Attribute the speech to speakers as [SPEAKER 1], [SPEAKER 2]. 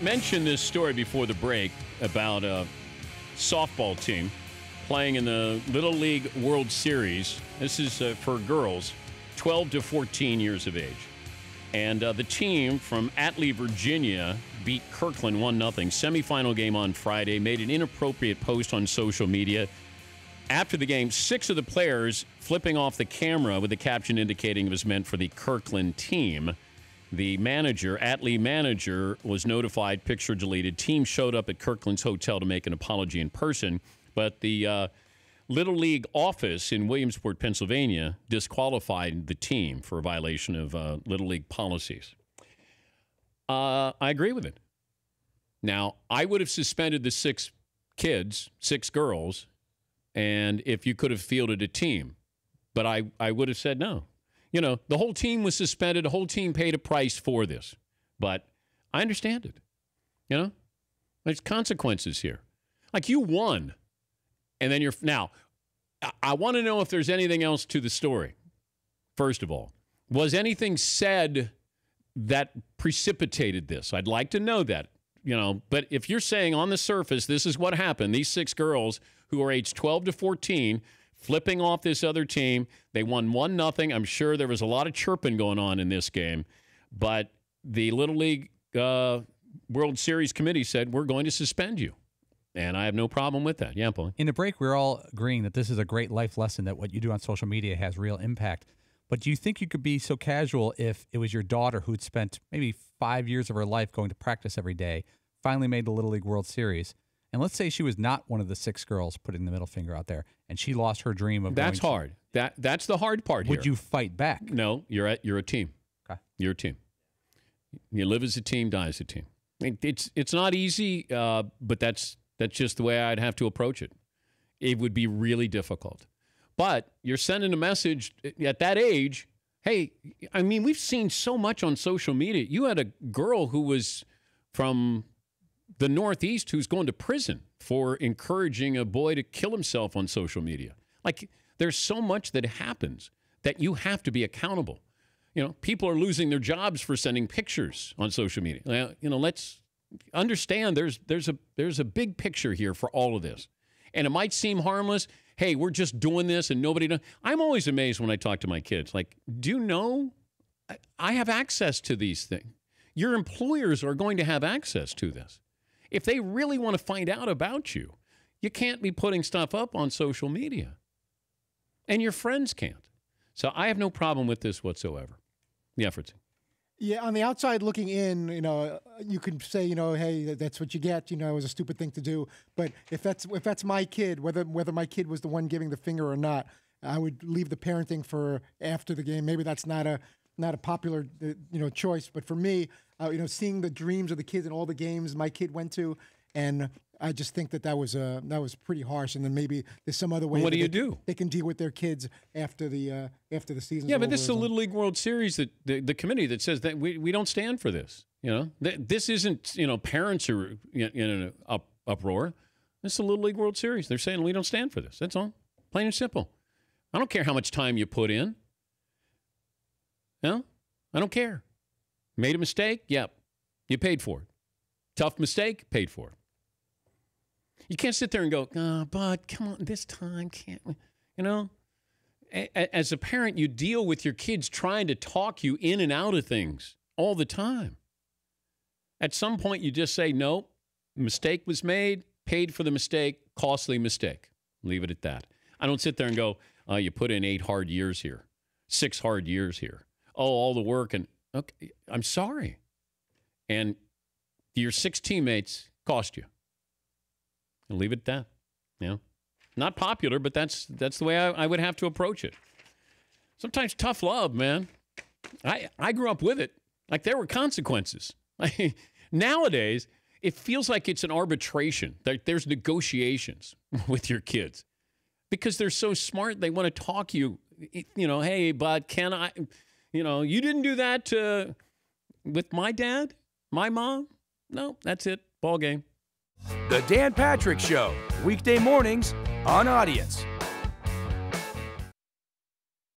[SPEAKER 1] mentioned this story before the break about a softball team playing in the Little League World Series. This is for girls, 12 to 14 years of age. And the team from Atlee, Virginia, beat Kirkland 1-0. Semifinal game on Friday. Made an inappropriate post on social media. After the game, 6 of the players flipping off the camera with the caption indicating it was meant for the Kirkland team. The manager, Atlee manager, was notified, picture deleted. Team showed up at Kirkland's hotel to make an apology in person. But the Little League office in Williamsport, Pennsylvania, disqualified the team for a violation of Little League policies. I agree with it. Now, I would have suspended the 6 kids, 6 girls, and if you could have fielded a team. But I would have said no. You know, the whole team was suspended. The whole team paid a price for this. But I understand it. You know, there's consequences here. Like, you won. And then now, I want to know if there's anything else to the story. First of all, was anything said that precipitated this? I'd like to know that, you know. But if you're saying on the surface, this is what happened, these 6 girls who are aged 12 to 14, flipping off this other team, they won 1-0. I'm sure there was a lot of chirping going on in this game. But the Little League World Series committee said, we're going to suspend you. And I have no problem with that. Yeah, Paul.
[SPEAKER 2] In the break, we're all agreeing that this is a great life lesson, that what you do on social media has real impact. But do you think you could be so casual if it was your daughter who'd spent maybe 5 years of her life going to practice every day, finally made the Little League World Series, and let's say she was not one of the 6 girls putting the middle finger out there, and she lost her dream of
[SPEAKER 1] That's hard. That's the hard part here.
[SPEAKER 2] Would you fight back?
[SPEAKER 1] No, you're a team.
[SPEAKER 2] Okay.
[SPEAKER 1] You're a team. You live as a team, die as a team. It's not easy, but that's just the way I'd have to approach it. It would be really difficult. But you're sending a message at that age. Hey, I mean, we've seen so much on social media. You had a girl who was from the Northeast who's going to prison for encouraging a boy to kill himself on social media. Like, there's so much that happens that you have to be accountable. You know, people are losing their jobs for sending pictures on social media. You know, let's understand there's a big picture here for all of this. And it might seem harmless. Hey, we're just doing this and nobody knows. I'm always amazed when I talk to my kids. Like, do you know I have access to these things? Your employers are going to have access to this. If they really want to find out about you, you can't be putting stuff up on social media. And your friends can't. So I have no problem with this whatsoever. Yeah, Fritz.
[SPEAKER 3] Yeah, on the outside looking in, you know, you can say, you know, hey, that's what you get. You know, it was a stupid thing to do. But if that's my kid, whether my kid was the one giving the finger or not, I would leave the parenting for after the game. Maybe that's not a popular choice, but for me, seeing the dreams of the kids in all the games my kid went to, and I just think that was pretty harsh. And then maybe there's some other way.
[SPEAKER 1] What do you do?
[SPEAKER 3] They can deal with their kids after the season.
[SPEAKER 1] Yeah, but this is a Little League World Series that the committee that says that we don't stand for this. You know, this isn't parents are in an uproar. This is a Little League World Series. They're saying we don't stand for this. That's all. Plain and simple. I don't care how much time you put in. No, I don't care. Made a mistake? Yep. You paid for it. Tough mistake? Paid for it. You can't sit there and go, oh, bud, come on, this time, can't we? You know, as a parent, you deal with your kids trying to talk you in and out of things all the time. At some point, you just say, no, mistake was made, paid for the mistake, costly mistake. Leave it at that. I don't sit there and go, you put in 8 hard years here, 6 hard years here. Oh, all the work. And okay, I'm sorry. And your 6 teammates cost you. And leave it at that. You know, not popular, but that's the way I would have to approach it. Sometimes tough love, man. I grew up with it. Like, there were consequences. Nowadays, it feels like it's an arbitration. There's negotiations with your kids because they're so smart. They want to talk you. Hey, bud, can I? You didn't do that with my dad, my mom. No, that's it. Ball game.
[SPEAKER 4] The Dan Patrick Show, weekday mornings on Audience.